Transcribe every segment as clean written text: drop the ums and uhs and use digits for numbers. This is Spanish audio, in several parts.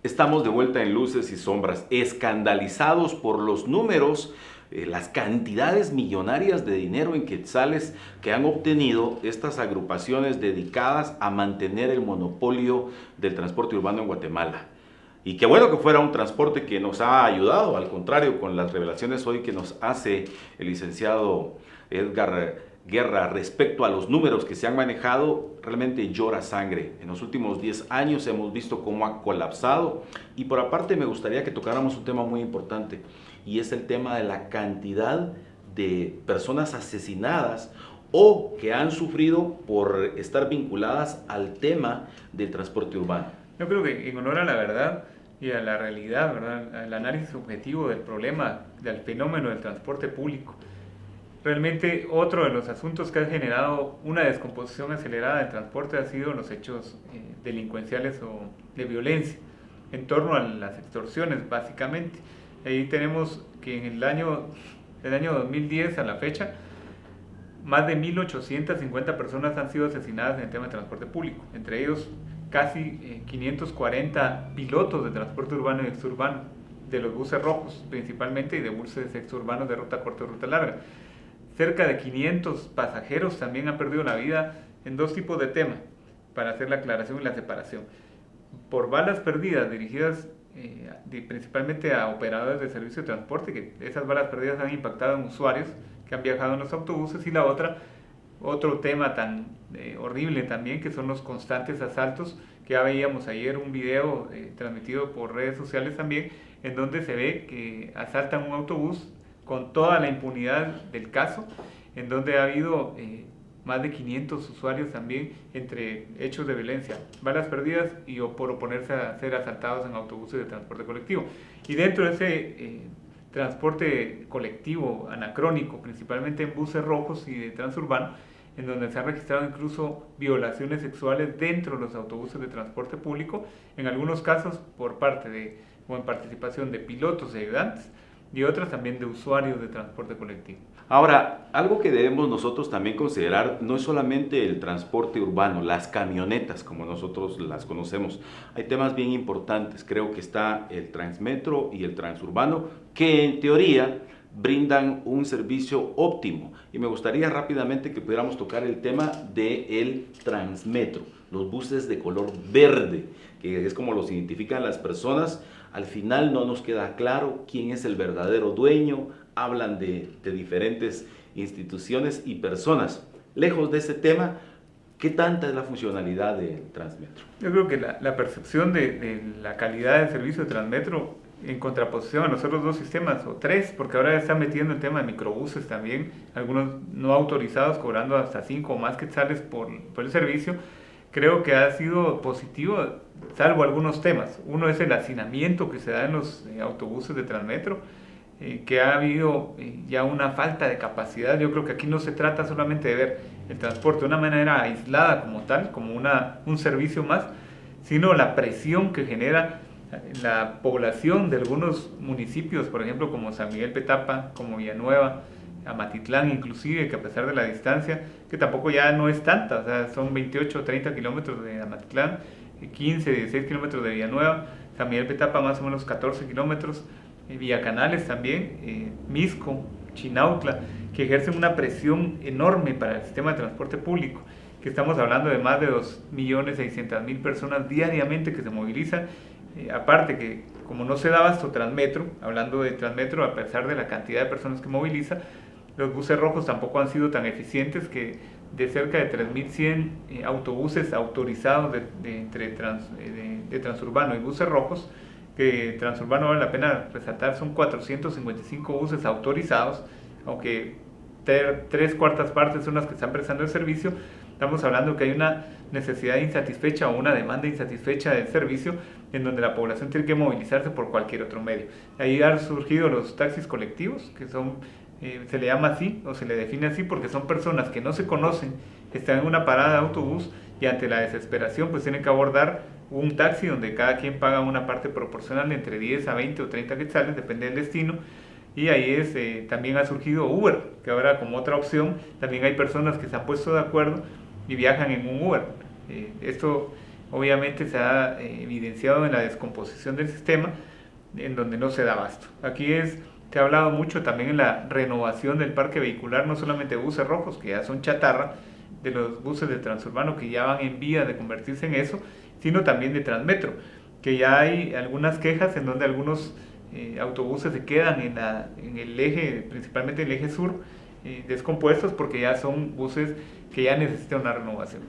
Estamos de vuelta en Luces y Sombras, escandalizados por los números, las cantidades millonarias de dinero en quetzales que han obtenido estas agrupaciones dedicadas a mantener el monopolio del transporte urbano en Guatemala. Y qué bueno que fuera un transporte que nos ha ayudado, al contrario, con las revelaciones hoy que nos hace el licenciado Edgar Guerra respecto a los números que se han manejado, realmente llora sangre. En los últimos 10 años hemos visto cómo ha colapsado, y por aparte me gustaría que tocáramos un tema muy importante, y es el tema de la cantidad de personas asesinadas o que han sufrido por estar vinculadas al tema del transporte urbano. Yo creo que en honor a la verdad y a la realidad, ¿verdad?, al análisis objetivo del problema, del fenómeno del transporte público, realmente otro de los asuntos que ha generado una descomposición acelerada del transporte ha sido los hechos delincuenciales o de violencia en torno a las extorsiones, básicamente. Ahí tenemos que en del año 2010 a la fecha, más de 1.850 personas han sido asesinadas en el tema de transporte público, entre ellos casi 540 pilotos de transporte urbano y exurbano, de los buses rojos principalmente y de buses exurbanos de ruta corta y ruta larga. Cerca de 500 pasajeros también han perdido la vida en dos tipos de temas, para hacer la aclaración y la separación. Por balas perdidas dirigidas principalmente a operadores de servicio de transporte, que esas balas perdidas han impactado en usuarios que han viajado en los autobuses, y la otra, otro tema tan horrible también, que son los constantes asaltos, que ya veíamos ayer un video transmitido por redes sociales también, en donde se ve que asaltan un autobús con toda la impunidad del caso, en donde ha habido más de 500 usuarios también entre hechos de violencia, balas perdidas y por oponerse a ser asaltados en autobuses de transporte colectivo. Y dentro de ese transporte colectivo anacrónico, principalmente en buses rojos y de transurbano, en donde se han registrado incluso violaciones sexuales dentro de los autobuses de transporte público, en algunos casos por parte de o en participación de pilotos y ayudantes, y otras también de usuarios de transporte colectivo. Ahora, algo que debemos nosotros también considerar no es solamente el transporte urbano, las camionetas como nosotros las conocemos. Hay temas bien importantes. Creo que está el Transmetro y el Transurbano, que en teoría brindan un servicio óptimo. Y me gustaría rápidamente que pudiéramos tocar el tema del Transmetro, los buses de color verde, que es como los identifican las personas. Al final no nos queda claro quién es el verdadero dueño. Hablan de diferentes instituciones y personas. Lejos de ese tema, ¿qué tanta es la funcionalidad del Transmetro? Yo creo que la percepción de la calidad del servicio de Transmetro, en contraposición a los otros dos sistemas, o tres, porque ahora están metiendo el tema de microbuses también, algunos no autorizados cobrando hasta 5 o más quetzales por el servicio, creo que ha sido positivo, salvo algunos temas. Uno es el hacinamiento que se da en los autobuses de Transmetro, que ha habido ya una falta de capacidad. Yo creo que aquí no se trata solamente de ver el transporte de una manera aislada como tal, como un servicio más, sino la presión que genera la población de algunos municipios, por ejemplo como San Miguel Petapa, como Villanueva, Amatitlán inclusive, que a pesar de la distancia, que tampoco ya no es tanta, o sea, son 28 o 30 kilómetros de Amatitlán, 15, 16 kilómetros de Villanueva, San Miguel Petapa más o menos 14 kilómetros, Villacanales también, Misco, Chinautla, que ejercen una presión enorme para el sistema de transporte público, que estamos hablando de más de 2.600.000 personas diariamente que se movilizan, aparte que como no se da abasto Transmetro, hablando de Transmetro, a pesar de la cantidad de personas que moviliza, los buses rojos tampoco han sido tan eficientes, que de cerca de 3.100 autobuses autorizados de Transurbano y buses rojos, que Transurbano vale la pena resaltar, son 455 buses autorizados, aunque 3/4 partes son las que están prestando el servicio. Estamos hablando que hay una necesidad insatisfecha o una demanda insatisfecha del servicio, en donde la población tiene que movilizarse por cualquier otro medio. Ahí han surgido los taxis colectivos, que son, se le llama así o se le define así porque son personas que no se conocen, están en una parada de autobús y ante la desesperación pues tienen que abordar un taxi donde cada quien paga una parte proporcional entre 10 a 20 o 30 quetzales, depende del destino. Y ahí también ha surgido Uber, que ahora como otra opción también hay personas que se han puesto de acuerdo y viajan en un Uber. Esto obviamente se ha evidenciado en la descomposición del sistema, en donde no se da abasto. Se ha hablado mucho también en la renovación del parque vehicular, no solamente de buses rojos, que ya son chatarra, de los buses de Transurbano que ya van en vía de convertirse en eso, sino también de Transmetro, que ya hay algunas quejas en donde algunos autobuses se quedan en el eje, principalmente en el eje sur, descompuestos porque ya son buses que ya necesitan una renovación.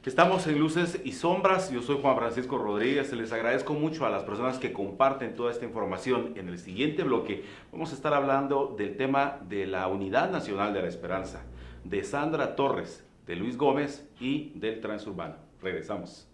Estamos en Luces y Sombras, yo soy Juan Francisco Rodríguez, les agradezco mucho a las personas que comparten toda esta información. En el siguiente bloque vamos a estar hablando del tema de la Unidad Nacional de la Esperanza, de Sandra Torres, de Luis Gómez y del Transurbano. Regresamos.